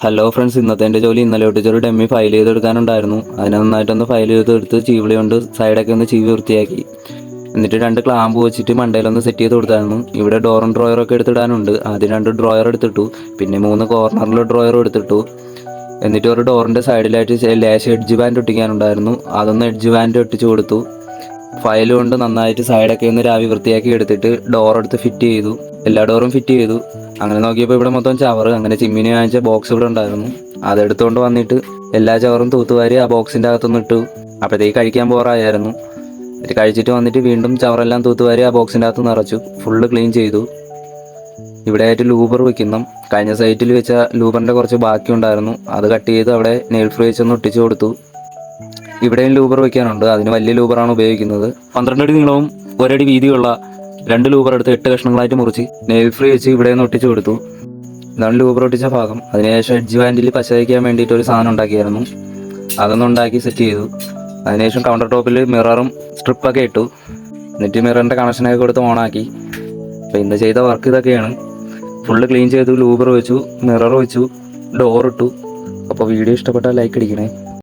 Hello friends, ഇന്നത്തെ എൻ്റെ ജോലി ഇന്നലെ ഒട്ടിച്ചൊരു ഡെമ്മി ഫയൽ ചെയ്തെടുക്കാനുണ്ടായിരുന്നു. അതിനെ നന്നായിട്ടൊന്ന് ഫയൽ ചെയ്തെടുത്ത് ചീവിളി കൊണ്ട് സൈഡൊക്കെ ഒന്ന് ചീവി വൃത്തിയാക്കി. എന്നിട്ട് 2 ക്ലാമ്പ് വെച്ചിട്ട് മണ്ടയിലൊന്ന് സെറ്റ് ചെയ്ത് കൊടുത്തായിരുന്നു. ഇവിടെ ഡോറും ഡ്രോയറൊക്കെ എടുത്തിടാനുണ്ട്. ആദ്യം 2 ഡ്രോയർ എടുത്തിട്ടു, പിന്നെ 3 കോർണറിൽ ഡ്രോയറും എടുത്തിട്ടു. എന്നിട്ട് ഒരു ഡോറിൻ്റെ സൈഡിലായിട്ട് ലേശം എഡ്ജ് ബാൻഡ് ഒട്ടിക്കാനുണ്ടായിരുന്നു. അതൊന്ന് എഡ്ജ് ബാൻഡ് ഒട്ടിച്ചു കൊടുത്തു. ഫയൽ കൊണ്ട് നന്നായിട്ട് സൈഡൊക്കെ ഒന്ന് രാവി വൃത്തിയാക്കി എടുത്തിട്ട് ഡോർ എടുത്ത് ഫിറ്റ് ചെയ്തു. എല്ലാ ഡോറും ഫിറ്റ് ചെയ്തു. അങ്ങനെ നോക്കിയപ്പോൾ ഇവിടെ മൊത്തം ചവറ്. അങ്ങനെ ചിമ്മിനി വാങ്ങിച്ച ബോക്സ് ഇവിടെ ഉണ്ടായിരുന്നു. അതെടുത്തുകൊണ്ട് വന്നിട്ട് എല്ലാ ചവറും തൂത്തുവാരി ആ ബോക്സിൻ്റെ അകത്തൊന്ന് ഇട്ടു. അപ്പോഴത്തേക്ക് കഴിക്കാൻ പോറായിരുന്നു. എന്നിട്ട് കഴിച്ചിട്ട് വന്നിട്ട് വീണ്ടും ചവറെല്ലാം തൂത്തുവാരി ആ ബോക്സിൻ്റെ അകത്ത് നിറച്ചു. ഫുള്ള് ക്ലീൻ ചെയ്തു. ഇവിടെ ആയിട്ട് ലൂബർ വെക്കണം. കഴിഞ്ഞ സൈറ്റിൽ വെച്ച ലൂബറിൻ്റെ കുറച്ച് ബാക്കി ഉണ്ടായിരുന്നു. അത് കട്ട് ചെയ്ത് അവിടെ നെയിൽ ഫ്രീ വെച്ചൊന്ന് ഒട്ടിച്ചു കൊടുത്തു. ഇവിടെയും ലൂബർ വെക്കാനുണ്ട്. അതിന് വലിയ ലൂബറാണ് ഉപയോഗിക്കുന്നത്. 12 അടി നീളവും 1 അടി വീതിയുള്ള 2 ലൂബർ എടുത്ത് 8 കഷ്ണങ്ങളായിട്ട് മുറിച്ച് നെയിൽ ഫ്രീ വെച്ച് ഇവിടെ നിന്ന് ഒട്ടിച്ചു കൊടുത്തു. ഇതാണ് ലൂബർ ഒട്ടിച്ച ഭാഗം. അതിനുശേഷം എഡ്ജ് ബാൻഡിൽ പശ വയ്ക്കാൻ വേണ്ടിയിട്ട് ഒരു സാധനം ഉണ്ടാക്കിയായിരുന്നു. അതൊന്നും ഉണ്ടാക്കി സെറ്റ് ചെയ്തു. അതിനുശേഷം കൗണ്ടർ ടോപ്പിൽ മിററും സ്ട്രിപ്പൊക്കെ ഇട്ടു. എന്നിട്ട് മിററിൻ്റെ കണക്ഷനൊക്കെ കൊടുത്ത് ഓണാക്കി. അപ്പോൾ ഇന്ന് ചെയ്ത വർക്ക് ഇതൊക്കെയാണ്. ഫുള്ള് ക്ലീൻ ചെയ്തു, ലൂബർ വെച്ചു, മിറർ വെച്ചു, ഡോർ ഇട്ടു. അപ്പോൾ വീഡിയോ ഇഷ്ടപ്പെട്ടാൽ ലൈക്ക് അടിക്കണേ.